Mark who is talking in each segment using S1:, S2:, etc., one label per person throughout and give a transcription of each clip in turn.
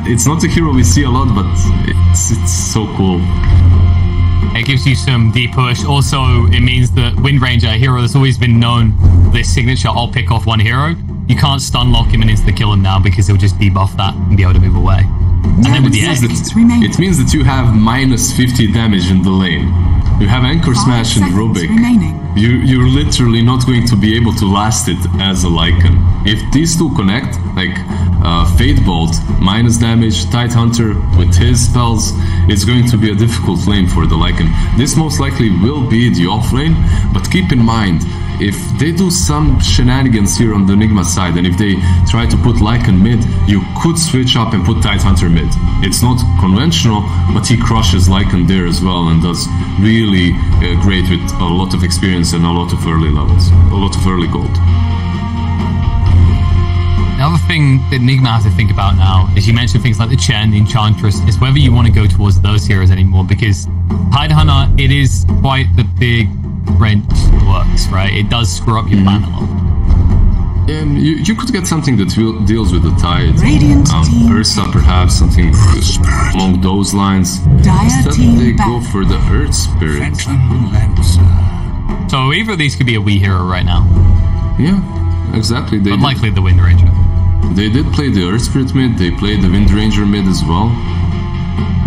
S1: it's not a hero we see a lot, but it's so cool.
S2: It gives you some deep push. Also, it means that Wind Ranger, a hero that's always been known this signature, I'll pick off one hero. You can't stun lock him and insta-kill him now because he'll just debuff that and be able to move away. And then with the egg,
S1: it means that you have minus 50 damage in the lane. You have Anchor Smash and Rubik. You're literally not going to be able to last it as a Lycan. If these two connect, like Fate Bolt, minus damage, Tidehunter with his spells, it's going to be a difficult lane for the Lycan. This most likely will be the off lane, but keep in mind, if they do some shenanigans here on the Nigma side, and if they try to put Lycan mid, you could switch up and put Tidehunter mid. It's not conventional, but he crushes Lycan there as well and does really great with a lot of experience and a lot of early levels, a lot of early gold.
S2: The other thing that Nigma has to think about now is you mentioned things like the Chen, the Enchantress, is whether you want to go towards those heroes anymore, because Tidehunter, it is quite the big wrench works, right? It does screw up your plan a lot.
S1: You could get something that deals with the tide. Ursa, perhaps, something along those lines. Instead, they go for the Earth Spirit.
S2: So either of these could be a Wii hero right now.
S1: Yeah, exactly.
S2: But likely the Wind Ranger.
S1: They did play the Earth Spirit mid, they played the Wind Ranger mid as well.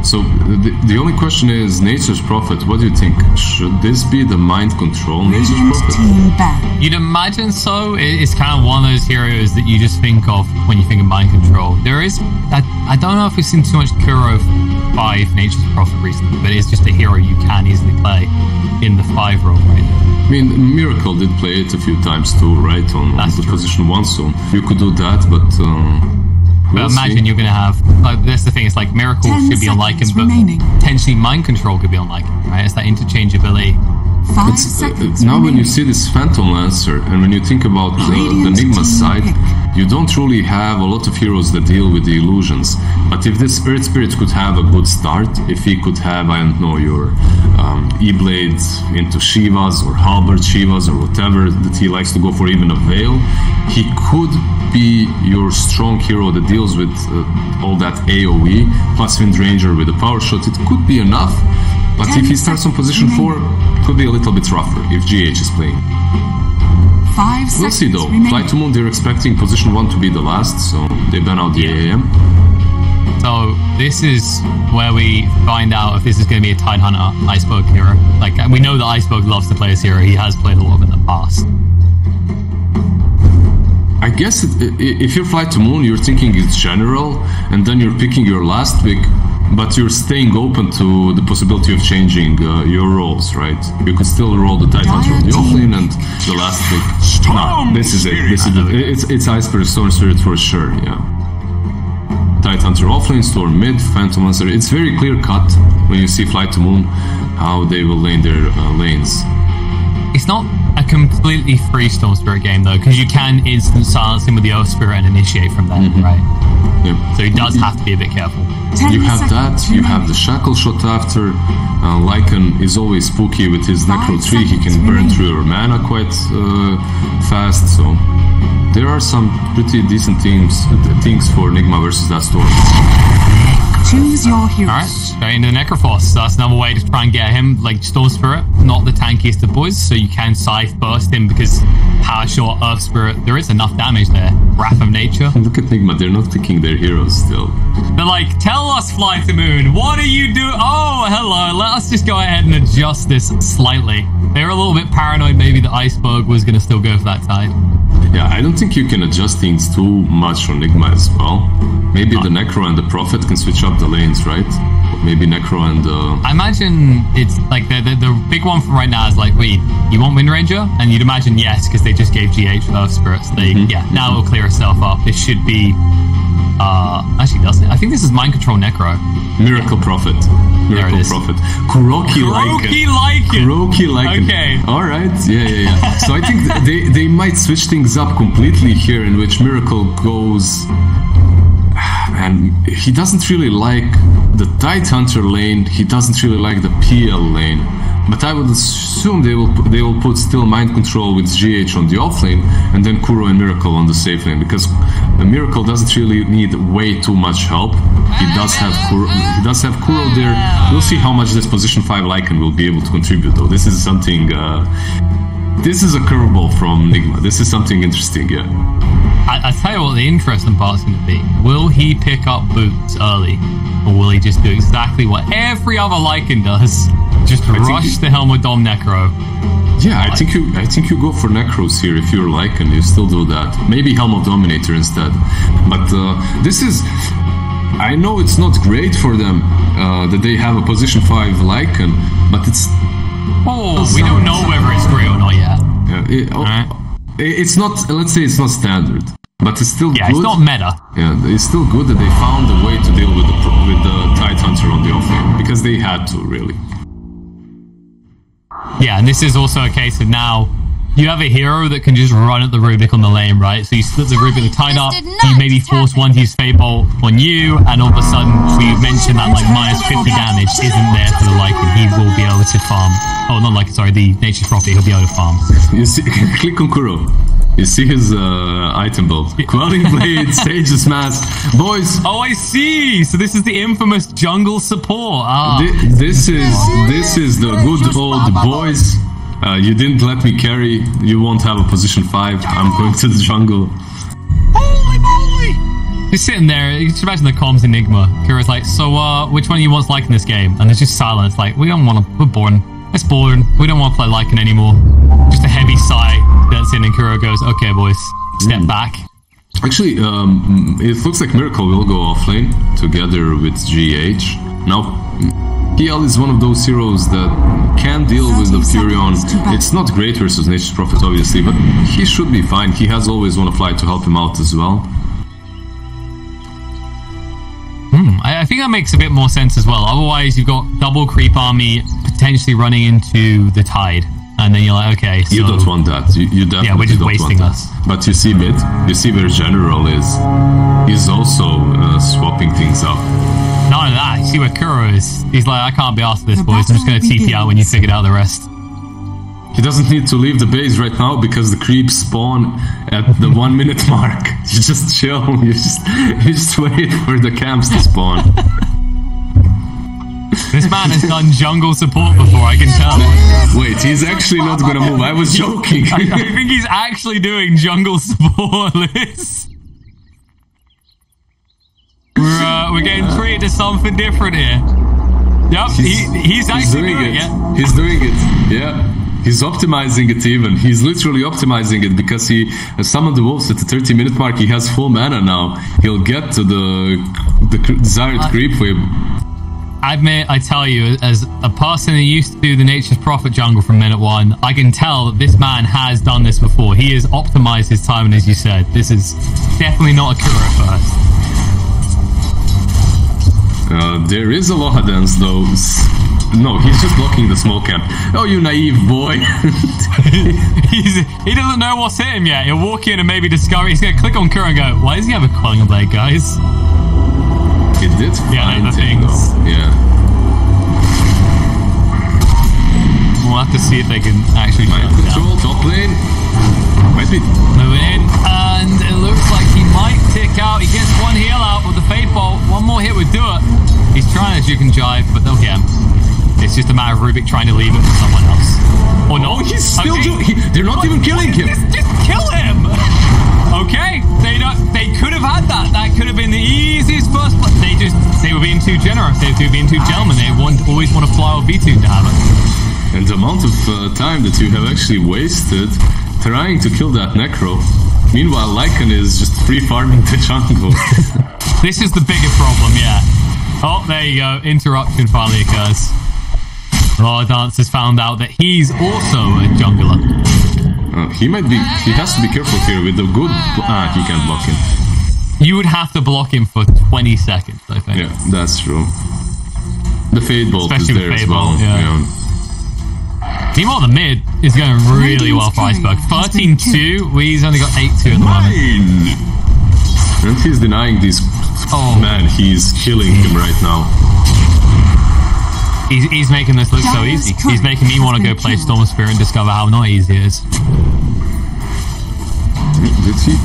S1: So the only question is, Nature's Prophet, what do you think? Should this be the mind control Nature's Prophet?
S2: You'd imagine so. It's kind of one of those heroes that you just think of when you think of mind control. There is, I don't know if we've seen too much Kuro 5 Nature's Prophet recently, but it's just a hero you can easily play in the 5 role right now.
S1: I mean, Miracle did play it a few times too, right? On the position 1 zone. You could do that, but...
S2: But imagine you're going to have, that's the thing, it's like Miracle should be on Lycan, but potentially Mind Control could be on Lycan, right? It's that interchangeability.
S1: Now when you see this Phantom Lancer, and when you think about the Nigma side, you don't really have a lot of heroes that deal with the illusions. But if this Earth Spirit could have a good start, if he could have, I don't know, your E-Blade into Shivas, or Halberd Shivas, or whatever that he likes to go for, even a Veil, he could be your strong hero that deals with all that AoE, plus Wind Ranger with a power shot. It could be enough, but if he starts on position 4, it could be a little bit rougher if GH is playing. We'll see though. FlyToMoon, they're expecting position 1 to be the last, so they ban out the AAM.
S2: So this is where we find out if this is going to be a Tidehunter Iceberg hero. Like, we know that Iceberg loves to play this hero. He has played a lot of it in the past.
S1: I guess if you're FlyToMoon, you're thinking it's general, and then you're picking your last pick, but you're staying open to the possibility of changing your roles, right? You could still roll the Tidehunter on the offlane and the last pick. No, this is it. This is it. It's Iceberg, Storm Spirit for sure, yeah. Tidehunter offlane, Storm mid, Phantom Lancer. It's very clear cut when you see FlyToMoon how they will lane their lanes.
S2: It's not a completely free Storm Spirit game though, because you can instant silence him with the Earth Spirit and initiate from there, right? Yeah. So he does have to be a bit careful.
S1: You have that, you have the Shackle Shot after. Lycan is always spooky with his Necro 3, he can burn through your mana quite fast, so there are some pretty decent things for Nigma versus that Storm.
S3: Choose your heroes.
S2: Alright, straight into the Necrophos. So that's another way to try and get him, like Storm Spirit, not the tankiest of boys, so you can Scythe burst him because Power Shot, Earth Spirit, there is enough damage there. Wrath of Nature.
S1: Look at Nigma, they're not picking their heroes still.
S2: They're like, tell us, FlyToMoon, what are you doing? Oh, hello, let us just go ahead and adjust this slightly. They were a little bit paranoid maybe that Iceberg was going to still go for that tide.
S1: Yeah, I don't think you can adjust things too much on Nigma as well. Maybe the Necro and the Prophet can switch up the lanes, right? Maybe Necro and...
S2: I imagine it's like the big one from right now is like, wait, you want Wind Ranger? And you'd imagine yes, because they just gave GH Earth Spirits. Now it'll clear itself up. This should be... actually doesn't it? I think this is Mind Control Necro.
S1: Miracle Prophet. Miracle Prophet.
S2: 𝐂𝐫𝐞𝐿𝐼𝐭𝐬.
S1: Okay. Alright. Yeah. So I think they might switch things up completely here, in which Miracle goes... And he doesn't really like the Tidehunter lane, he doesn't really like the PL lane. But I would assume they will put still mind control with GH on the offlane, and then 𝐂𝐫𝐤 and Miracle on the safe lane, because Miracle doesn't really need way too much help. He does have 𝐂𝐫𝐤 there. We'll see how much this position 5 Lycan will be able to contribute, though. This is something. This is a curveball from Nigma. This is something interesting, yeah.
S2: I tell you what the interesting part's going to be. Will he pick up boots early? Or will he just do exactly what every other Lycan does? Just rush the Helm with Dom Necro?
S1: Yeah, I think you go for Necros here if you're Lycan. You still do that. Maybe Helm of Dominator instead. But this is... I know it's not great for them that they have a position 5 Lycan, but it's...
S2: Oh, we don't know whether it's great or not yet.
S1: It's not, let's say it's not standard, but it's still good.
S2: Yeah, it's not meta.
S1: Yeah, it's still good that they found a way to deal with the Tide Hunter on the offlane, because they had to, really.
S2: Yeah, and this is also a case of now, you have a hero that can just run at the Rubik on the lane, right? So you split the Rubik with Tide up, you maybe force one to use Fate Bolt on you, and all of a sudden, we mentioned that like minus 50 damage isn't there for the Lycan. He will be able to farm. Oh, not Lycan, sorry, the Nature's Prophet, he'll be able to farm.
S1: You see, click on 𝐂𝐫𝐤. You see his item build. Quelling Blade, Sage's Mask. Boys!
S2: Oh, I see! So this is the infamous jungle support.
S1: This is the good old boys. You didn't let me carry. You won't have a position 5. I'm going to the jungle.
S2: Holy moly! He's sitting there. You can imagine the comms in Nigma. 𝐂𝐫𝐤's like, so which one of you wants Lycan in this game? And there's just silence. Like, we don't want to. We're bored. It's boring. We don't want to play Lycan anymore. Just a heavy sigh that's in, and 𝐂𝐫𝐤 goes, okay, boys, step back.
S1: Actually, it looks like Miracle will go offlane together with GH. Now, PL is one of those heroes that can deal with the Furion. It's not great versus Nature's Prophet, obviously, but he should be fine. He has always one to fly to help him out as well.
S2: I think that makes a bit more sense as well. Otherwise, you've got double creep army potentially running into the Tide. And then you're like, okay, so...
S1: You don't want that. You definitely
S2: yeah, we're just
S1: don't
S2: wasting
S1: want
S2: us.
S1: That. But you see where General is. He's also swapping things up.
S2: Not only that, you see where 𝐂𝐫𝐤 is. He's like, I can't be asked for this, boys. I'm just going to TP out when you figured out the rest.
S1: He doesn't need to leave the base right now because the creeps spawn at the 1 minute mark. You just chill. You just wait for the camps to spawn.
S2: This man has done jungle support before, I can tell.
S1: Wait, he's actually not gonna move. I was joking.
S2: I think he's actually doing jungle support, Liz. We're getting treated to something different here. Yep, he's actually doing it. Yeah.
S1: He's doing it, yeah. He's optimizing it even. He's literally optimizing it because he summoned the wolves at the 30-minute mark. He has full mana now. He'll get to the desired creep wave.
S2: I admit, I tell you, as a person who used to do the Nature's Prophet jungle from minute 1, I can tell that this man has done this before. He has optimized his timing, as you said. This is definitely not a 𝐂𝐫𝐤 first.
S1: There is a Aloha dance though. No, he's just blocking the small camp. Oh, you naive boy.
S2: He doesn't know what's hit him yet. He'll walk in and maybe discover. He's going to click on 𝐂𝐫𝐤 and go, why does he have a Quelling Blade, guys?
S1: It did fine
S2: the
S1: thing
S2: things.
S1: though. Yeah.
S2: We'll have to see if they can actually
S1: Mind control, top lane. Might be
S2: moving in, and it looks like he might tick out. He gets one heal out with the Fate Bolt. One more hit would do it. He's trying to juke and jive, but they'll get him. It's just a matter of Rubik trying to leave it for someone else. Or no,
S1: he's still doing. They're not even killing him.
S2: Just kill him. Okay, they could have had that. That could have been the easiest first play. They were being too generous. They were being too gentlemen. They always want to fly with V2 to have it.
S1: And the amount of time that you have actually wasted trying to kill that Necro. Meanwhile, Lycan is just free farming the jungle.
S2: This is the bigger problem, yeah. Oh, there you go. Interruption finally occurs. Lord Dance has found out that he's also a jungler.
S1: He has to be careful here with the good... he can't block him.
S2: You would have to block him for 20 seconds, I think.
S1: Yeah, that's true. The Fate Bolt is there as well.
S2: Yeah. Meanwhile, the mid is going really well for Iceberg. 13-2, he's only got 8-2 at the moment.
S1: And he's denying these... Oh man, he's killing him right now.
S2: He's making this look so easy. He's making me want to go play Storm Spirit and discover how not easy it is.
S1: Did he?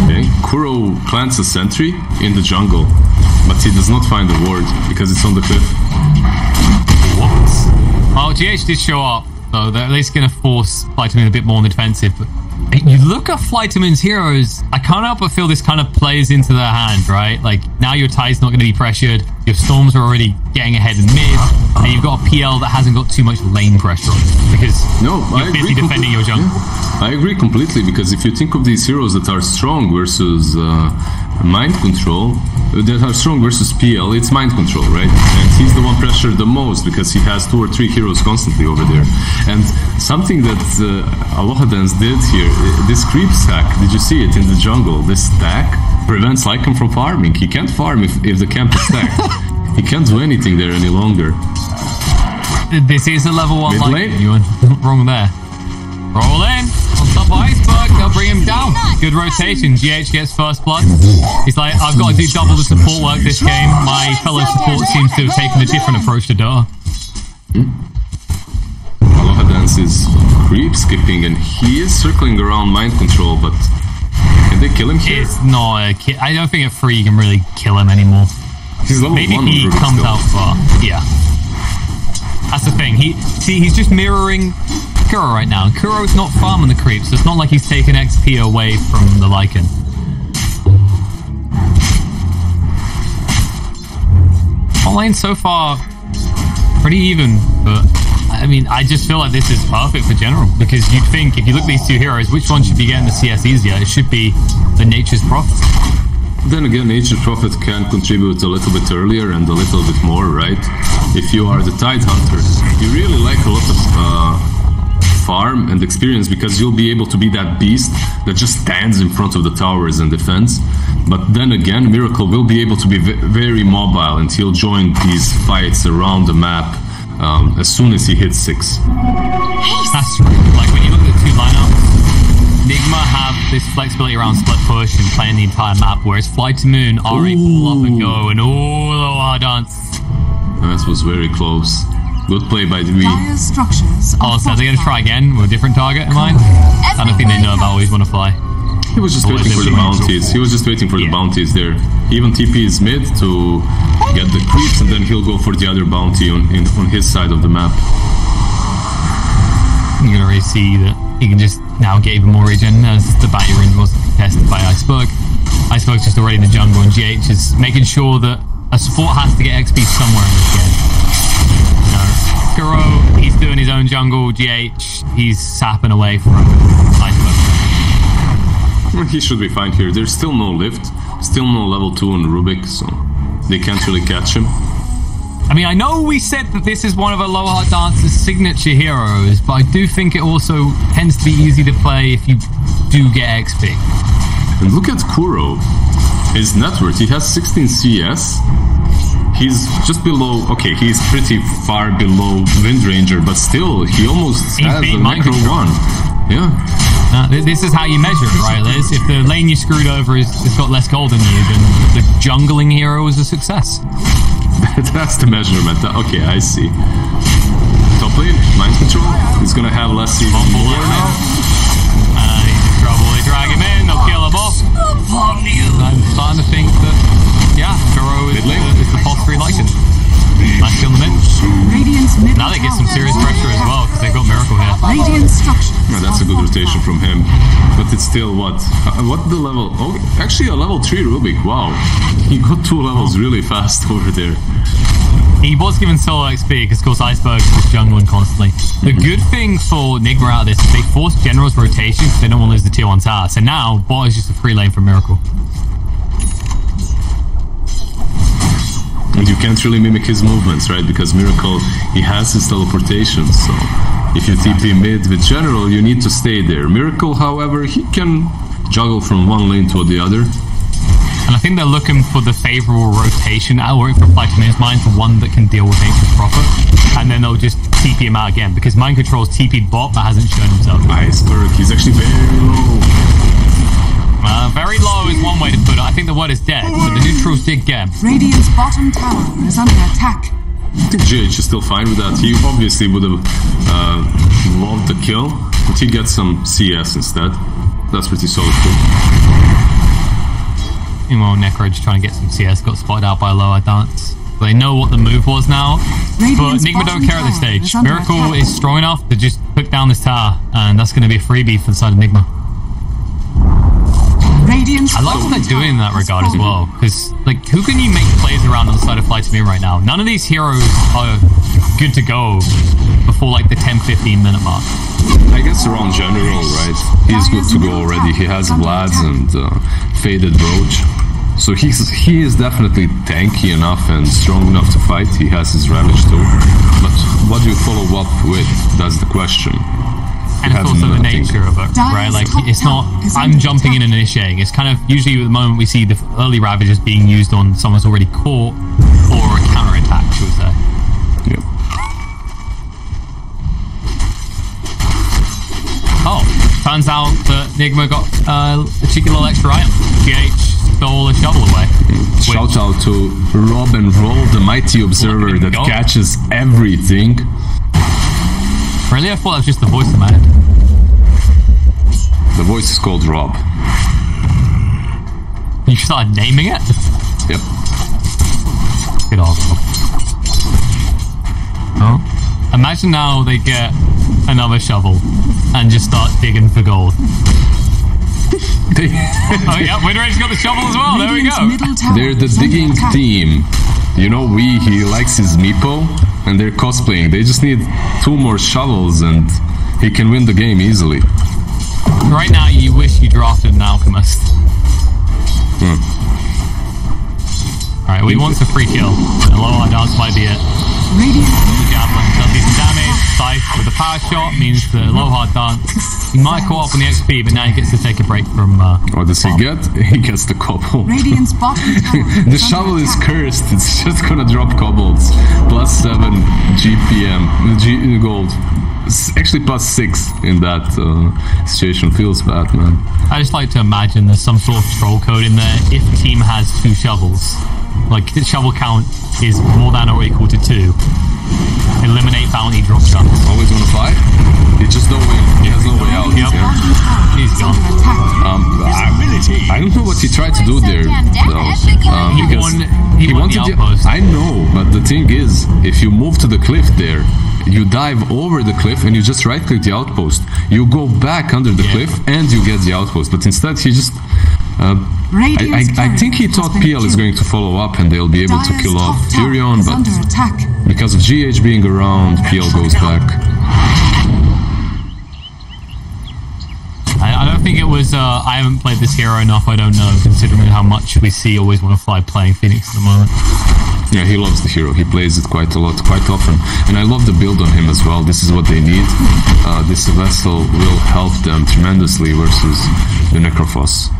S1: Okay, 𝐂𝐫𝐞𝐿 plants a sentry in the jungle, but he does not find the ward because it's on the cliff.
S2: What? Well, GH did show up, so they're at least going to force FlyToMoon a bit more on the defensive. But you look at FlyToMoon's heroes, I can't help but feel this kind of plays into their hand, right? Like, now your Tide's not going to be pressured, your Storms are already getting ahead in mid, and you've got a PL that hasn't got too much lane pressure on it, because you're busy defending your jungle.
S1: Yeah, I agree completely, because if you think of these heroes that are strong versus mind control, that are strong versus PL, it's mind control, right? And he's the one pressured the most because he has 2 or 3 heroes constantly over there. And something that 𝐂𝐫𝐿𝐿 did here, this creep stack, did you see it in the jungle? This stack prevents 𝐿𝐿𝐿 from farming. He can't farm if the camp is stacked. He can't do anything there any longer.
S2: This is a level 1
S1: Mid lane?
S2: You went wrong there. Roll in on top of Iceberg. They'll bring him down. Good rotation. GH gets first blood. He's like, I've got to do double the support work this game. My fellow support seems to have taken a different approach to Dota.
S1: 𝐂𝐿𝐿 is creep skipping and he is circling around mind control, but can they kill him here?
S2: It's not a kill. I don't think at 3 you can really kill him anymore.
S1: He's level
S2: Maybe
S1: 1
S2: he comes
S1: still.
S2: out far. Yeah. That's the thing. He's just mirroring 𝐂𝐫𝐿 right now. 𝐂𝐫𝐿's not farming the creeps, so it's not like he's taking XP away from the 𝐿𝐿𝐿. All lane so far pretty even, but I mean, I just feel like this is perfect for general, because you'd think if you look at these 2 heroes, which one should be getting the CS easier? It should be the Nature's Prophet.
S1: Then again, Nature's Prophet can contribute a little bit earlier and a little bit more, right? If you are the Tide Hunter, you really like a lot of farm and experience, because you'll be able to be that beast that just stands in front of the towers and defends. But then again, Miracle will be able to be very mobile, and he'll join these fights around the map as soon as he hits 6.
S2: That's true. Like, when you look at the 2 lineups, Nigma have this flexibility around split push and playing the entire map, whereas FlyToMoon are a pull up and go, and our dance.
S1: That was very close. Good play by Dewey.
S2: Oh, so they're going to try again with a different target in mind? I don't think they know about always want to fly.
S1: He was just waiting for the bounties. He was just waiting for the bounties there. He even TPs mid to get the creeps, and then he'll go for the other bounty on his side of the map.
S2: You can already see that he can just now get even more regen as the bounty ring was contested by Iceberg. Iceberg's just already in the jungle, and GH is making sure that a support has to get XP somewhere in this game. 𝐂𝐫𝐿, he's doing his own jungle. GH, he's sapping away from Iceberg.
S1: He should be fine here. There's still no lift, still no level 2 on Rubik, so they can't really catch him.
S2: I mean, I know we said that this is one of 𝐂𝐿𝐿𝐿's signature heroes, but I do think it also tends to be easy to play if you do get XP.
S1: And look at 𝐂𝐫𝐿. His net worth, he has 16 CS. He's just below, okay, he's pretty far below Windranger, but still, he almost has a Necro 1. Yeah.
S2: This is how you measure it, right, Liz? If the lane you screwed over has got less gold than you, then the jungling hero is a success.
S1: That's the measurement. Okay, I see. Top lane, mind control. He's gonna have less even more now.
S2: He's in trouble. They drag him in, they'll kill him off. I'm starting to think that, yeah, 𝐂𝐫𝐿 is the pulse 3 lichen. Nice kill in the mid. Now they get some serious pressure as well, because they've got Miracle here.
S1: No, that's a good rotation from him. But it's still what? What the level? Oh, actually a level 3 Rubik. Wow. He got 2 levels really fast over there.
S2: He was given solo XP because, of course, Iceberg was jungling constantly. The good thing for Nigma out of this is they forced General's rotation because they don't want to lose the tier 1 tower. So now, bot is just a free lane for Miracle.
S1: And you can't really mimic his movements, right? Because Miracle, he has his teleportation, so if you TP mid with General, you need to stay there. Miracle, however, he can juggle from one lane to the other.
S2: And I think they're looking for the favorable rotation outwork for FlyToMoon's mind, for one that can deal with Nature's Prophet. And then they'll just TP him out again, because Mind Control's TP'd bot but hasn't shown himself.
S1: Iceberg, he's actually very low.
S2: Very low is one way to put it. I think the word is dead, but the neutrals did get him.
S3: Radiant's bottom tower is under attack.
S1: I think GH is still fine with that. He obviously would have loved the kill, but he gets some CS instead. That's pretty solid too.
S2: Meanwhile, Necro just trying to get some CS, got spotted out by Lower Dance. They know what the move was now, but Nigma don't care at this stage. Miracle is strong enough to just put down this tower, and that's going to be a freebie for the side of Nigma. I like what they're doing in that regard as well, because like, who can you make plays around on the side of FlyToMoon right now? None of these heroes are good to go before like the 10-15 minute mark.
S1: I guess around general, right? He's good to go already. He has Vlad's and Faded Brooch. So he is definitely tanky enough and strong enough to fight. He has his Ravage too. But what do you follow up with? That's the question.
S2: And it's also the nature of it, right? Like, it's not, I'm jumping in and initiating. It's kind of, usually at the moment we see the early Ravages being used on someone's already caught or a counter-attack, should we say.
S1: Yep.
S2: Oh, turns out that Nigma got a cheeky little extra item. GH stole a shovel away.
S1: Shout out to Rob and Roll, the mighty observer that catches everything.
S2: Really? I thought that was just the voice in my head.
S1: The voice is called Rob.
S2: You started naming it?
S1: Yep.
S2: Good old Rob. Oh. Imagine now they get another shovel and just start digging for gold. Oh yeah, Windrage's got the shovel as well, there we go.
S1: They're the digging team. You know, he likes his Meepo, and they're cosplaying. They just need 2 more shovels, and he can win the game easily.
S2: Right now, you wish you drafted an Alchemist. Alright, we want a free kill. And low hard dance might be it. The Javelin does decent damage. Scythe with a power shot means the low hard dance. He might caught up on the XP, but now he gets to take a break from...
S1: what does he get? He gets the cobble. The shovel is cursed. It's just gonna drop cobbles. +7 GPM. Gold. It's actually +6 in that situation. Feels bad, man.
S2: I just like to imagine there's some sort of troll code in there if the team has 2 shovels. Like, the shovel count is more than or equal to 2. Eliminate bounty drop shovels.
S1: Always on a 5? He just no way. He has no way out.
S2: Yep. He's gone.
S1: I don't know what he tried to do there, though.
S2: He wanted the outpost.
S1: I know, but the thing is, if you move to the cliff there, you dive over the cliff and you just right-click the outpost. You go back under the cliff and you get the outpost. But instead, he just... I think he thought PL is going to follow up and they'll be able to kill off Furion, but because of GH being around, PL goes back.
S2: I don't think it was, I haven't played this hero enough, I don't know, considering how much we see Always Wanna Fly playing Phoenix at the moment.
S1: Yeah, he loves the hero. He plays it quite a lot, quite often. And I love the build on him as well. This is what they need. This vessel will help them tremendously versus the Necrophos.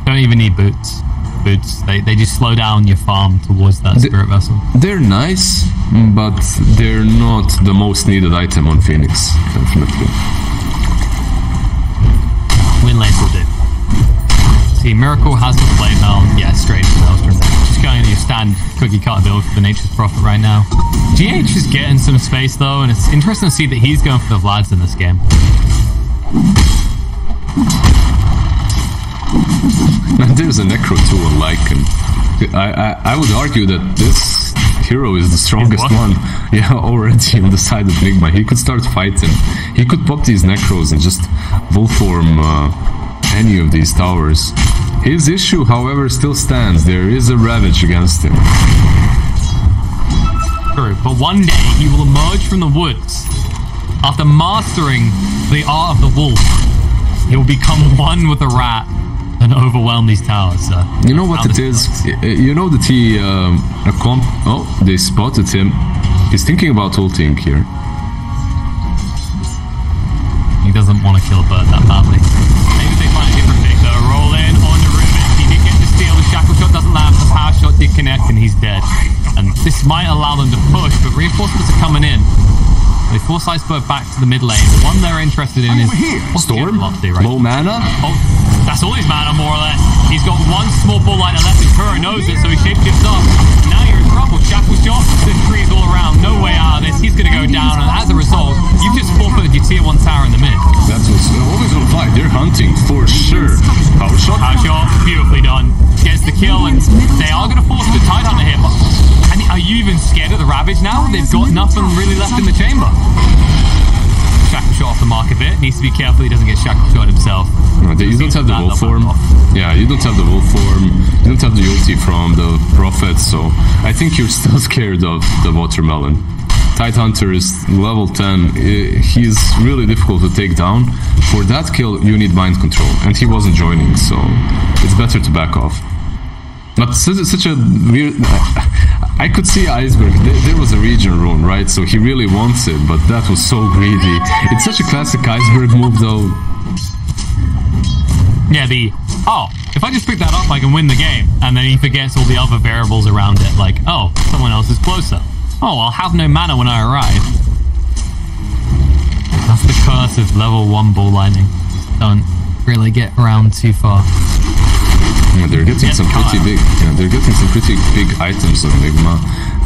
S2: Don't even need boots. They just slow down your farm towards that spirit vessel.
S1: They're nice, but they're not the most needed item on Phoenix, definitely.
S2: Win lanes will do. See, Miracle has the flame now. Yeah, straight to Maelstrom. Just going to your stand cookie cutter build for the Nature's Prophet right now. GH is getting some space though, and it's interesting to see that he's going for the Vlads in this game.
S1: And there's a Necro too, a Lycan. I would argue that this hero is the strongest one. Yeah, already on the side of Nigma. He could start fighting. He could pop these Necros and just bullform any of these towers. His issue, however, still stands. There is a Ravage against him.
S2: True, but one day he will emerge from the woods. After mastering the art of the wolf, he will become one with the rat and overwhelm these towers.
S1: You know what it is? You know that he... oh, they spotted him. He's thinking about ulting here.
S2: He doesn't want to kill Bert that badly. Maybe they find a different pick though. Roll in on the Rubik. He did get the steal. The shackle shot doesn't land. The power shot did connect and he's dead. And this might allow them to push, but reinforcements are coming in. They force Iceberg back to the mid lane. The one they're interested in is...
S1: Storm?
S2: Right?
S1: Low mana?
S2: Oh, that's all his mana, more or less. He's got one small bull lighter left, and Kuro knows it, so he shapeshifts up. Now you're in trouble. Shackle shot, the trees all around. Ravage now. They've got nothing really left in the chamber. Shackle shot off the mark a bit. Needs to be careful he doesn't get shackle shot himself.
S1: No, you don't have the wolf form. Yeah, you don't have the wolf form. You don't have the ulti from the Prophet, so I think you're still scared of the watermelon. Tidehunter is level 10. He's really difficult to take down. For that kill, you need mind control, and he wasn't joining, so it's better to back off. But such a weird... I could see Iceberg. There was a region rune, right? So he really wants it, but that was so greedy. It's such a classic Iceberg move, though.
S2: Yeah, if I just pick that up, I can win the game. And then he forgets all the other variables around it, like, oh, someone else is closer. Oh, I'll have no mana when I arrive. That's the curse of level 1 ball lightning. Just don't really get around too far.
S1: Yeah, they're getting some pretty big. Yeah, they're getting some pretty big items on Nigma.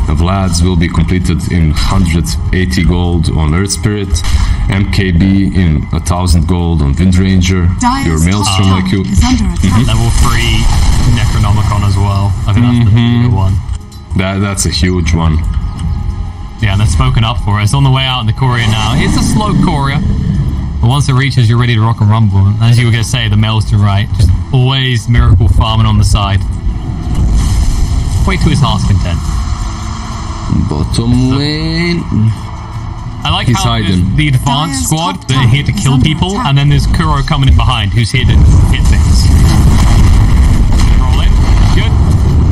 S1: The Vlad's will be completed in 180 gold on Earth Spirit, MKB in 1,000 gold on Wind Ranger. Your Maelstrom like you.
S2: Level 3 Necronomicon as well. I think that's the bigger one.
S1: That's a huge one.
S2: Yeah, and they're spoken up for it. It's on the way out in the courier now. It's a slow courier. But once it reaches, you're ready to rock and rumble. And as you were going to say, the Maelstrom, right? Just always miracle farming on the side. Wait to his heart's content.
S1: Bottom lane.
S2: I like how the advanced squad that are here to kill people, and then there's Kuro coming in behind who's here to hit things. Roll in. Good.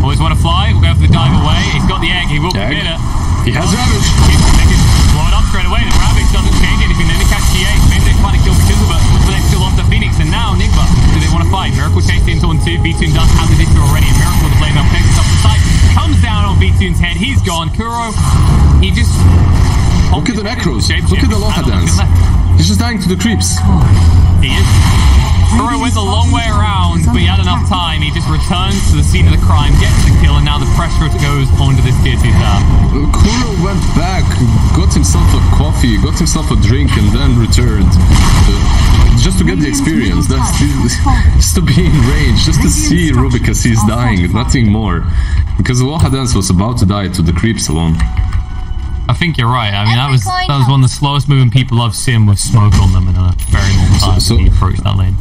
S2: Always want to fly. We'll go for the dive away. He's got the egg. He will commit it.
S1: He has Ravage.
S2: They can blow it up straight away. The Ravage doesn't change anything. Then they catch 𝐂𝐫𝐞𝐿. Maybe they're trying to kill because of it, but they're still on the Phoenix. And now Nigma. Do they want to fight? Miracle chased into on 2. B-Tune does have the victory already. And Miracle, the flame up, takes up the side. Comes down on B-Tune's head. He's gone. Kuro, he just...
S1: Look at the Necros. Look at the Loha dance. He's just dying to the creeps.
S2: He is. Kuro went the long way around, but he had enough time. He just returns to the scene of the crime, gets the kill, and now the pressure goes onto this tier 2 tower.
S1: Kuro went back, got himself a coffee, got himself a drink, and then returned. Just to get the experience. That's just to be in range, just to see Rubik as he's dying, nothing more. Because Loha dance was about to die to the creeps alone.
S2: I think you're right. I mean, that was one of the slowest moving people I've seen with smoke on them in a very long time when he approached that lane.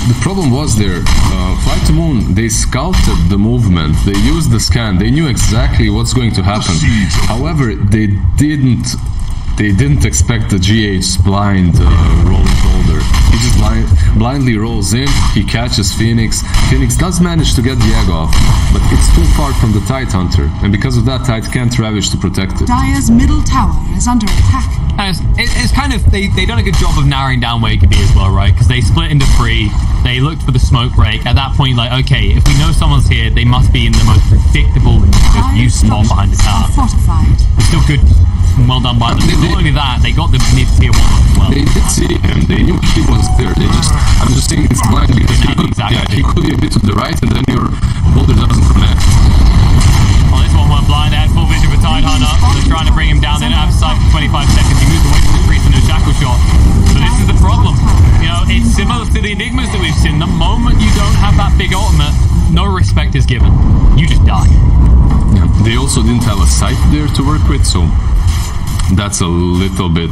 S1: The problem was there, FlyToMoon, they scouted the movement, they used the scan, they knew exactly what's going to happen. However, they didn't expect the GH's blind rolling shoulder. He just blindly rolls in, he catches Phoenix. Phoenix does manage to get the egg off, but it's too far from the Tidehunter, and because of that, Tide can't Ravage to protect it.
S3: Dire's middle tower is under attack.
S2: It's kind of, they done a good job of narrowing down where it could be as well, right? Because they split into 3, they looked for the smoke break. At that point, like, okay, if we know someone's here, they must be in the most predictable use spot behind the tower. It's still good, well done by them. Not only that, they got the mid tier 1 as well.
S1: They did see him, they knew he was there. I'm just saying it's blind because he could be a bit to the right, and then your boulder doesn't connect.
S2: Well, this one went blind. They had full vision for Tidehunter. They're trying to bring him down. They don't have sight for 25 seconds. He moves away from the crease and no shackle shot. So this is the problem. You know, it's similar to the Enigmas that we've seen. The moment you don't have that big ultimate, no respect is given. You just die.
S1: Yeah. They also didn't have a sight there to work with, so that's a little bit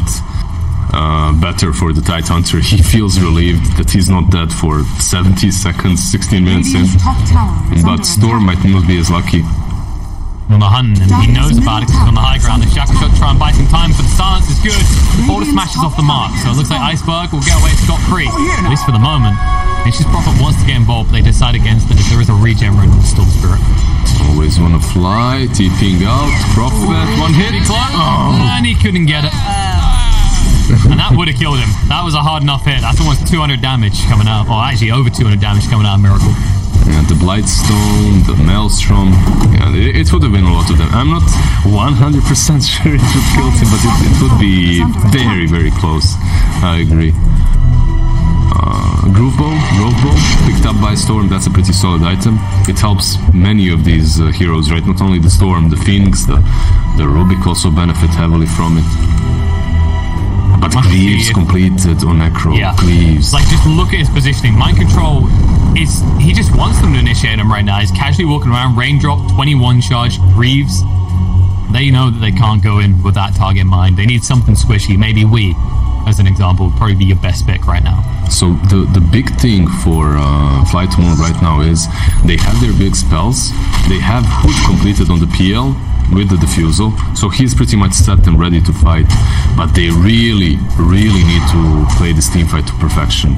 S1: better for the Tidehunter. He feels relieved that he's not dead for 70 seconds, 16 minutes in. But Storm might not be as lucky.
S2: On the hunt, and he knows about it because he's on the high ground. The shackle shot try and buy some time, but the silence is good. The border smashes off the mark, so it looks like Iceberg will get away scot-free, at least for the moment. Nature's Prophet wants to get involved, but they decide against it. There is a regen rune on the Storm Spirit.
S1: Always want to fly, TPing out, Prophet, one hit.
S2: And he couldn't get it. And that would have killed him. That was a hard enough hit. That's almost 200 damage coming out. Or actually over 200 damage coming out of Miracle.
S1: Yeah, the Blightstone, the Maelstrom. Yeah, it would have been a lot of them. I'm not 100% sure it would kill him, but it would be very, very close. I agree. Groove Bow, Rogue Bow, picked up by Storm. That's a pretty solid item. It helps many of these heroes, right? Not only the Storm, the Phoenix, the Rubik also benefit heavily from it. But Cleaves completed on Necro. Yeah. Cleaves.
S2: Like, just look at his positioning. Mind Control is... He just wants them to initiate him right now. He's casually walking around. Raindrop, 21 charge. Greaves. They know that they can't go in with that target in mind. They need something squishy. Maybe we, as an example, would probably be your best pick right now.
S1: So the big thing for FlyToMoon right now is they have their big spells. They have Hood completed on the PL with the Diffusal, so he's pretty much set and ready to fight. But they really, really need to play this teamfight to perfection.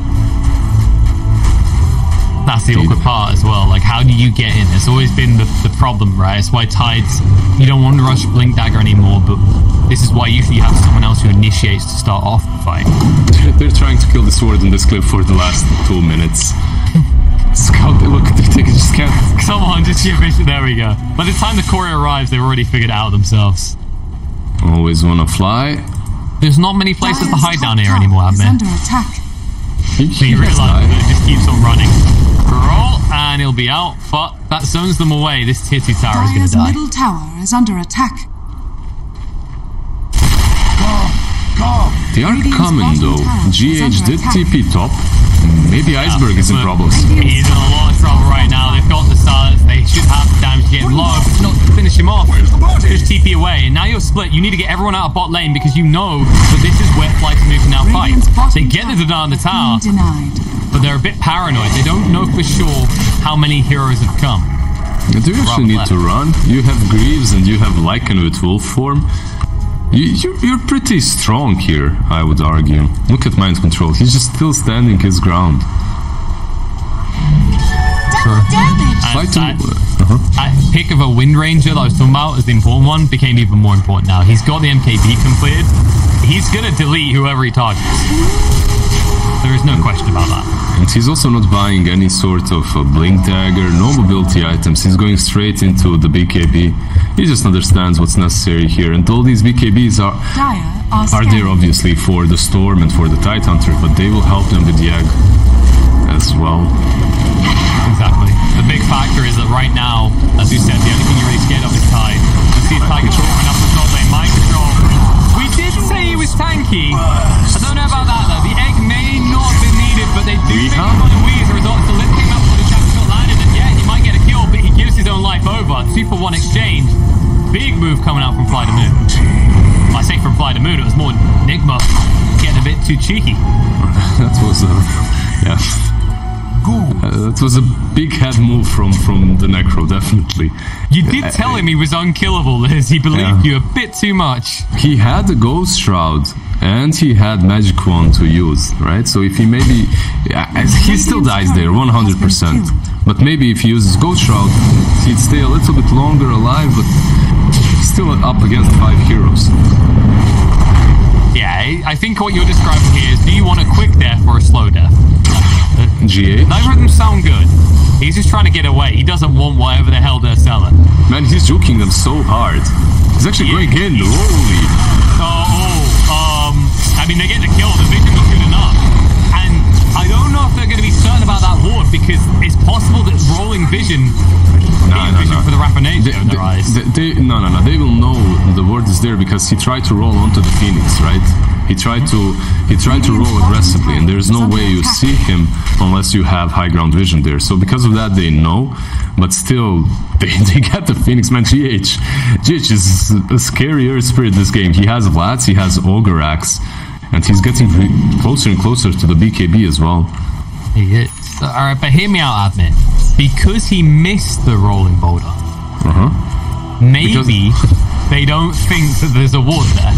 S2: That's the awkward part as well. Like, how do you get in? It's always been the problem, right? It's why Tides, you don't want to rush Blink Dagger anymore, but this is why usually you have someone else who initiates to start off the fight.
S1: They're trying to kill the sword in this clip for the last 2 minutes. Scout, look, they just can't.
S2: Come on, just give me. There we go. By the time the courier arrives, they've already figured it out themselves.
S1: Always wanna fly.
S2: There's not many places to hide down here anymore, have there?
S3: Under attack.
S2: He realizes that it just keeps on running. Roll, and he'll be out, but that zones them away. This tier 2 tower is going to die.
S3: Middle tower is under attack.
S1: They are coming though. GH did TP top. Maybe Iceberg is in problems.
S2: He's in a lot of trouble right now. They've got the silence. They should have the damage to get him low, but not to finish him off. Just TP away. And now you're split. You need to get everyone out of bot lane because you know that this is where FlyToMoon can now fight. They get the Dota on the tower, but they're a bit paranoid. They don't know for sure how many heroes have come.
S1: You do actually need to run. You have Greaves and you have Lycan with Wolf form. You're pretty strong here, I would argue. Look at Mind Control. He's just still standing his ground.
S2: That pick of a Wind Ranger that I was talking about as the important one became even more important now. He's got the MKB completed. He's going to delete whoever he targets. There is no question about that.
S1: And he's also not buying any sort of Blink Dagger, no mobility items. He's going straight into the BKB. He just understands what's necessary here. And all these BKBs are there obviously for the Storm and for the Tidehunter, but they will help them with the Egg as well.
S2: Exactly. The big factor is that right now, as you said, the only thing you're really scared of is Tide. You see Tide coming up the top lane, Mind Control. We did say he was tanky. I don't know about that though. The Egg may not have been needed, but they do think he's on the Wii as a result. So let's pick up for the chance not landed, and yeah, he might get a kill, but he gives his own life over. 2-for-1 exchange. Big move coming out from FlyToMoon. I say from FlyToMoon, it was more Nigma getting a bit too cheeky.
S1: That was yeah. That was a big head move from the Necro, definitely.
S2: You did tell him he was unkillable, Liz. He believed you a bit too much.
S1: He had the Ghost Shroud, and he had Magic Wand to use, right? So if he maybe... he still dies there, 100%. But maybe if he uses Ghost Shroud, he'd stay a little bit longer alive, but still up against 5 heroes.
S2: Yeah, I think what you're describing here is, do you want a quick death or a slow death?
S1: GH?
S2: Neither of them sound good. He's just trying to get away. He doesn't want whatever the hell they're selling.
S1: Man, he's juking them so hard. He's actually going in. Holy.
S2: I mean, they get the kill. The vision was good enough. And I don't know if they're going to be certain about that ward, because it's possible that rolling vision for the Raffinator in their eyes.
S1: No. They will know the ward is there because he tried to roll onto the Phoenix, right? He tried to roll aggressively, and there's no way you see him unless you have high ground vision there. So because of that, they know, but still, they get the Phoenix. Man, GH is a scarier spirit this game. He has Vlads, he has Ogre Axe, and he's getting closer and closer to the BKB as well.
S2: He is. Alright, but hear me out, admin. Because he missed the rolling boulder, maybe they don't think that there's a ward there.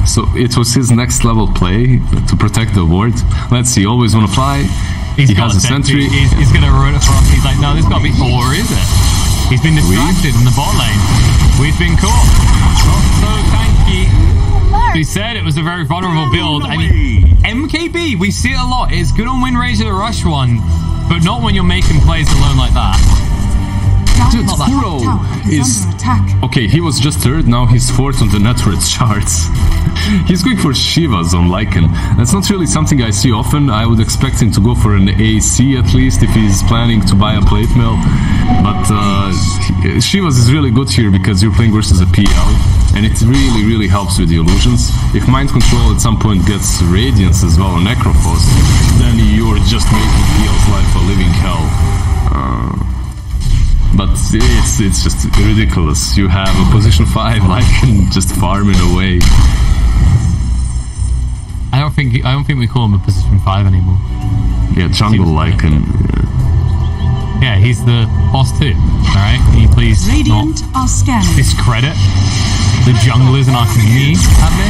S1: So it was his next level play to protect the ward. Let's see, always want to fly. He has a sentry.
S2: He's going to ruin it for us. He's like, no, this got to be... Or is it? He's been distracted in the bot lane. We've been caught. So tanky. He said it was a very vulnerable build. I mean, MKB, we see it a lot. It's good on Wind Ranger to rush one, but not when you're making plays alone like that.
S1: Dude, Kuro is... Okay, he was just 3rd, now he's 4th on the Netreds charts. He's going for Shivas on Lycan. That's not really something I see often. I would expect him to go for an AC at least if he's planning to buy a plate mill. But Shivas is really good here because you're playing versus a PL, and it really helps with the illusions. If Mind Control at some point gets Radiance as well, or Necrophos, then you're just making PL's life a living hell. But it's just ridiculous. You have a position 5 Lycan just farming away.
S2: I don't think we call him a position 5 anymore.
S1: Yeah, jungle Lycan.
S2: Yeah, he's the boss too. Alright? Can you please
S3: Radiant are scanning.
S2: discredit the junglers in our community?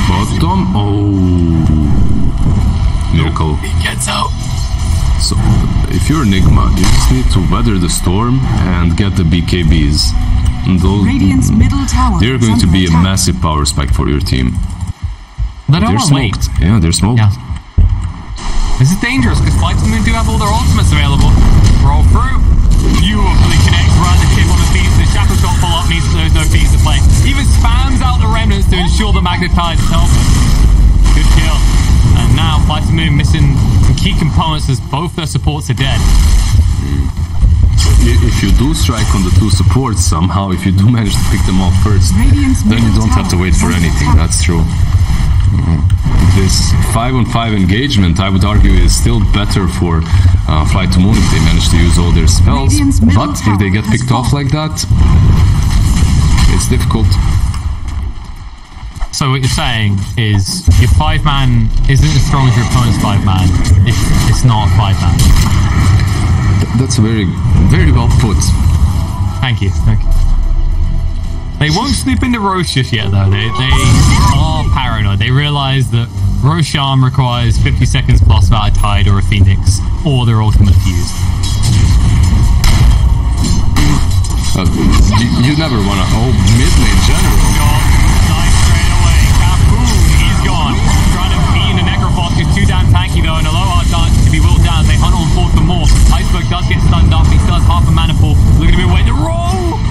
S1: Bottom? Oh. Miracle.
S2: He gets out.
S1: So, if you're Nigma, you just need to weather the storm and get the BKBs. And
S3: Radiant's middle tower.
S1: They're going to be a massive power spike for your team.
S2: They don't want to wait.
S1: Yeah, they're smoked.
S2: Yeah. This is dangerous because FlyToMoon do have all their ultimates available. Roll through. Beautifully connects right the chip on the Phoenix. The Shackle shot full up means there's no Phoenix to play. Even spams out the remnants to ensure the magnetize help. Good kill. And now FlyToMoon missing some key components as both their supports are dead.
S1: If you do strike on the 2 supports somehow, if you do manage to pick them off first, then you don't have to wait for anything. That's true. This 5-on-5 engagement, I would argue, is still better for FlyToMoon if they manage to use all their spells. But if they get picked off like that, it's difficult.
S2: So what you're saying is your 5-man isn't as strong as your opponent's 5-man. It's not a 5-man.
S1: That's very, very well put.
S2: Thank you. Thank you. They won't snoop into Roche just yet, though. They are paranoid. They realise that Roshan requires 50 seconds plus without a Tide or a Phoenix, or their ultimate fuse.
S1: You never want to... Oh, mid lane general.
S2: Nice straight away. Kaboom! He's gone. Trying to beat the Necrofox. He's too damn tanky, though, and a low hard chance to be willed down. They hunt on forward for more. Iceberg does get stunned up. He still has half a mana pool. Look at him away. The roll!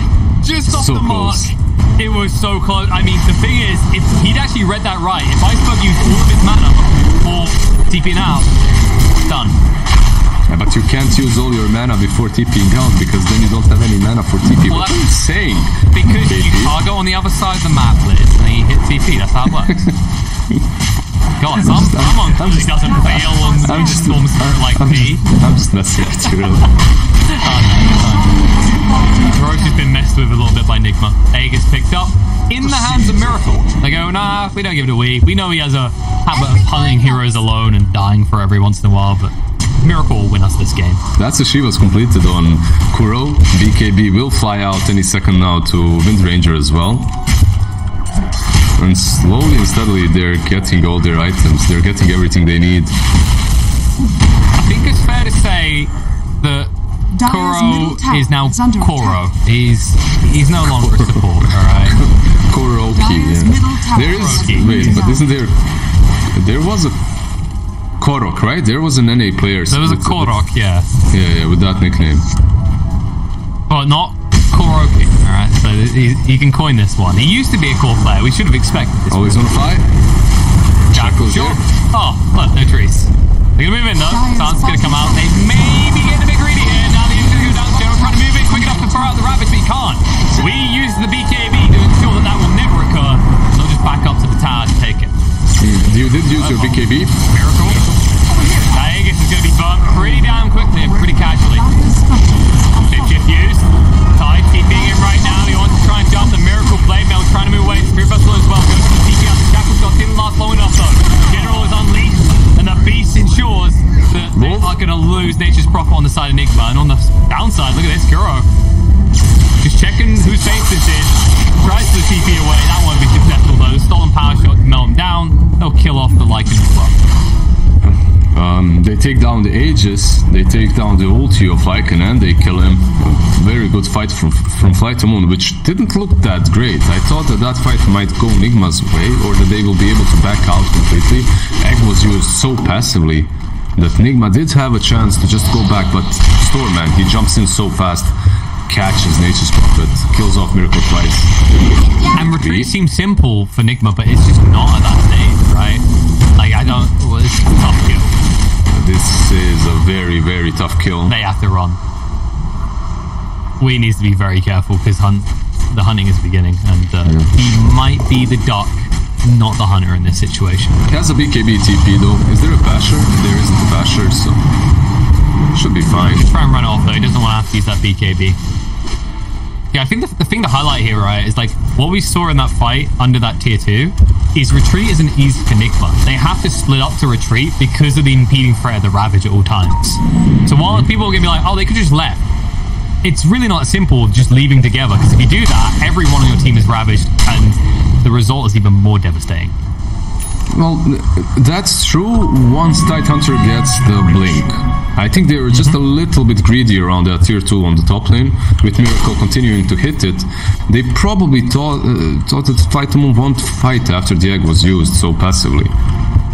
S2: Just off the mark. It was so close. I mean, the thing is, if he'd actually read that right, if Iceberg used all of his mana for TPing out, done.
S1: Yeah, but you can't use all your mana before TPing out because then you don't have any mana for TP.
S2: Well,
S1: what are you saying?
S2: Because you cargo on the other side of the map, Liz, and then you hit TP. That's how it works. God, someone clearly doesn't fail on Storm Spirit like me.
S1: I'm just messing with you, really.
S2: Roche has been messed with a little bit by Nigma. A gets picked up in the hands of Miracle. They go, nah, we don't give it away. We know he has a habit of hunting heroes alone and dying for every once in a while, but Miracle will win us this game.
S1: That's the Shiva's completed on 𝐂𝐫𝐞𝐝. BKB will fly out any second now to Wind Ranger as well. And slowly and steadily they're getting all their items. They're getting everything they need.
S2: I think it's fair to say that 𝐂𝐫𝐞𝐝 is now 𝐂𝐫𝐞. He's no longer a support, alright?
S1: 𝐂𝐫𝐞𝐝, yeah. There is... Wait, but isn't there... There was a 𝐂𝐫𝐞, right? There was an NA player.
S2: There was a 𝐂𝐫𝐞, yeah.
S1: Yeah, with that nickname.
S2: But not 𝐂𝐫𝐞𝐝, alright? So you can coin this one. He used to be a core player. We should have expected this.
S1: Always on a fly? Shackles
S2: sure.
S1: here.
S2: Oh, look, no trees. They're going to move in, though. Sansa's going to come out. They may be getting a bit greedy here. Now the Infinity go down. General trying to move in quick enough to throw out the rabbits, but he can't. We use the BKB to ensure that that will never occur. They'll just back up to the tower to take it.
S1: You did use your BKB?
S2: Miracle. Aegis is going to be burnt pretty damn quickly and pretty casually. Shift used. Tide TPing in right now. He wants to try and jump the Miracle Blade Mail, trying to move away. Spirit Vessel as well. Goes to the TP out. The Shackle shot didn't last long enough, though. General is unleashed, and the Beast ensures that they are going to lose Nature's Prophet on the side of Nigma. And on the downside, look at this, 𝐂𝐫𝐞𝐝. Just checking whose face this is. Tries to TP away. That won't be successful, though. Stolen power shot to melt him down. They'll kill off the Lycan as well.
S1: They take down the Aegis, they take down the ulti of Lycan, and they kill him. A very good fight from FlyToMoon, which didn't look that great. I thought that fight might go Nigma's way, or that they will be able to back out completely. Egg was used so passively that Nigma did have a chance to just go back, but Stormman, he jumps in so fast, catches Nature's Prophet, kills off Miracle twice.
S2: And retreat seems simple for Nigma, but it's just not at that stage, right? Like, I don't... Well, it's a tough kill.
S1: This is a very, very tough kill.
S2: They have to run. We need to be very careful because the hunting is beginning, and he might be the duck, not the hunter in this situation.
S1: He has a BKB TP though. Is there a basher? There isn't a basher, so should be fine.
S2: Try and run off though. He doesn't want to have to use that BKB. Yeah, I think the thing to highlight here, right, is like what we saw in that fight under that tier 2 is retreat isn't easy for Nigma. They have to split up to retreat because of the impeding threat of the Ravage at all times. So while people are going to be like, oh, they could just left, it's really not simple just leaving together, because if you do that, everyone on your team is ravaged and the result is even more devastating.
S1: Well, that's true once Tidehunter gets the blink. I think they were just a little bit greedy around that tier 2 on the top lane, with Miracle continuing to hit it. They probably thought that FlyToMoon won't fight after the egg was used so passively.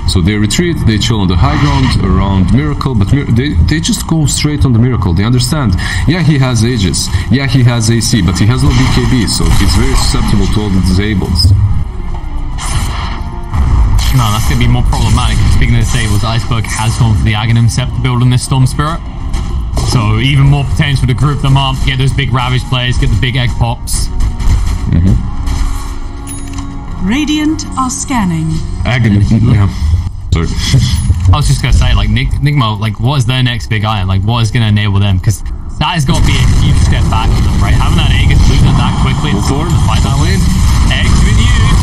S1: So they retreat, they chill on the high ground around Miracle, but they just go straight on the Miracle. They understand, yeah, he has Aegis, yeah, he has AC, but he has no BKB, so he's very susceptible to all the disables.
S2: No, that's going to be more problematic. Speaking of disables, 𝐂𝐫𝐞𝐝𝐢𝐭𝐬 has gone for the Aghanim Scepter build on this Storm Spirit. So even more potential to group them up, get those big Ravage plays, get the big egg pops.
S3: Radiant are scanning.
S1: Aghanim, yeah. Sorry.
S2: I was just going to say, like, Nigma, like, what is their next big item? Like, what is going to enable them? Because that has got to be a huge step back for them, right? Having that Aegis losing it that quickly to fight that way. Eggs been used.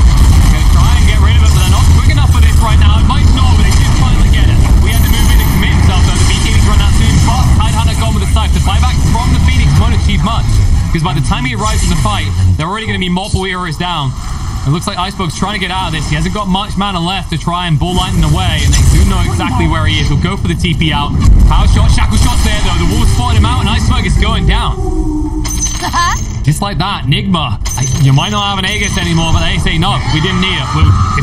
S2: Going to try and get rid of it, but they're not quick enough for this right now. It might not, but they should finally get it. We had to move in and commit himself, though. The BKB's run out soon, but Tidehunter gone with the scythe. The buyback from the Phoenix won't achieve much, because by the time he arrives in the fight, they're already going to be multiple heroes down. It looks like 𝐂𝐫𝐞𝐝𝐢𝐭𝐬's trying to get out of this. He hasn't got much mana left to try and bull lighten away, and they do know exactly where he is. He'll go for the TP out. Power shot, shackle shot's there though. The wall's spotting him out, and 𝐂𝐿𝐶𝐵𝐿𝐼 is going down. Just like that, Nigma. You might not have an Aegis anymore, but they say no, we didn't need it.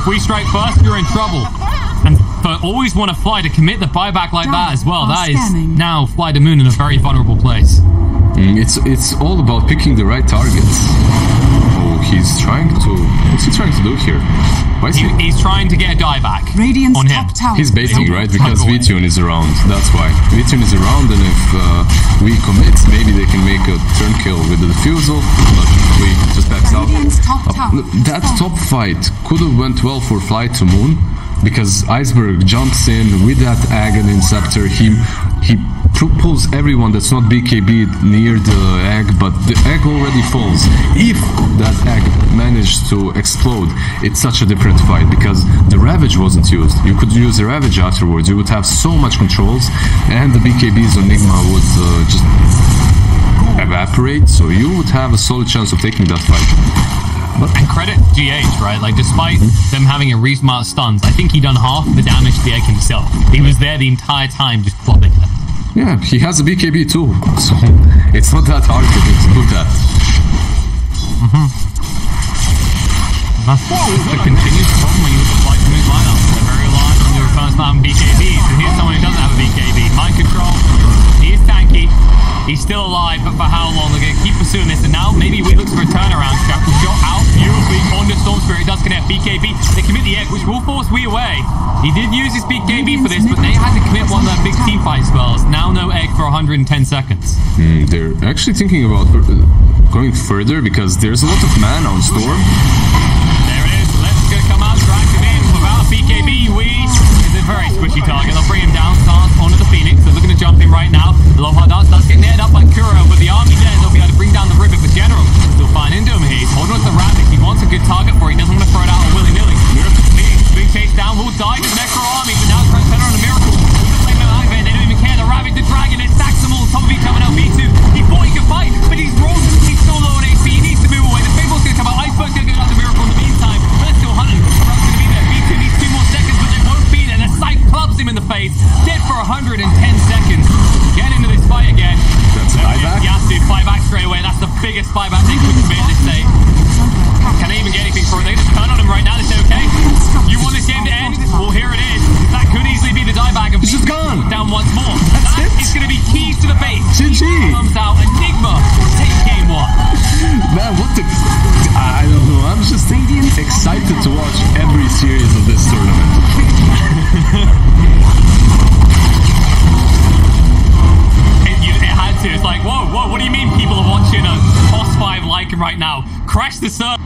S2: If we strike first, you're in trouble. And for always want to fly to commit the buyback like that as well, that is now FlyToMoon in a very vulnerable place.
S1: It's all about picking the right targets. Oh, he's trying to... What's he trying to do here? Why is
S2: he's trying to get a guy back on him.
S1: He's baiting, right? Because 𝐕𝐶une is around. That's why. 𝐕𝐶une is around, and if we commit, maybe they can make a turn kill with the defusal, but we just backs out. That top fight could have went well for FlyToMoon, because 𝐂𝐿𝐶𝐵𝐿𝐼 jumps in with that Aghanim Scepter. He pulls everyone that's not BKB near the egg, but the egg already falls. If that egg managed to explode, it's such a different fight, because the Ravage wasn't used. You could use the Ravage afterwards. You would have so much controls, and the BKBs on Nigma would just evaporate, so you would have a solid chance of taking that fight.
S2: And credit GH, right? Like, despite them having a reasonable amount of stuns, I think he done half the damage to the egg himself. He was there the entire time just clobbing it.
S1: Yeah, he has a BKB too, so it's not that hard for him to do that.
S2: That's the continuous problem when you look at FlyToMoon's lineup. They're very reliant on your first man BKB. So here's someone who doesn't have a BKB. Mind control. He is tanky. He's still alive, but for how long? They're going to keep pursuing this, and now maybe we look for a turnaround. Shackle shot out beautifully on the Storm Spirit. It does connect BKB. They commit the egg, which will force 𝐕 away. He did use his BKB for this, but they had to commit one of their big team fight spells. Now no egg for 110 seconds.
S1: They're actually thinking about going further, because there's a lot of mana on Storm.
S2: There it is. Let's go come out, drag him in. Without a BKB, 𝐕 is a very squishy target. They'll bring him down, stance onto the Phoenix. They're looking to jump in right now. The low hard dance does get nailed up by 𝐂𝐫𝐿, but the army there, they'll be able to bring down the river. But General still fine into him here. He's holding on to the Ravage. He wants a good target for it. He doesn't want to throw it out willy-nilly. Being chased down, will die to the Necro army, but now trying to turn on a Miracle. They don't even care. The Ravage, the Dragon, it stacks them all. Top of each other now. 𝐕2, he thought he could fight, but he's rolled. He's still low on AC. He needs to move away. The big one's going to come out. 𝐂𝐿𝐶𝐵𝐿𝐼's going to get out the Miracle in the meantime. But they're still hunting. The Rav's going to be there. 𝐕2 needs 2 more seconds, but they won't beat it. And the Scythe clubs him in the face. Dead for 110 seconds. Get into this fight again.
S1: That's a buyback?
S2: He has to buy back straight away. That's the biggest buyback they could commit at this stage. Can they even get anything for it? They just turn on him right now. They say, okay, you want this game to end? Well, here it is. That could easily be the dieback.
S1: He's just gone.
S2: Down once more.
S1: That's it.
S2: It's going to be keys to the base.
S1: GG.
S2: Comes out. Nigma take game 1.
S1: Man, what the... I don't know. I'm just excited to watch every series of this tournament.
S2: It had to. It's like, whoa, what do you mean people are watching a Boss 5 like him right now? Crash the server.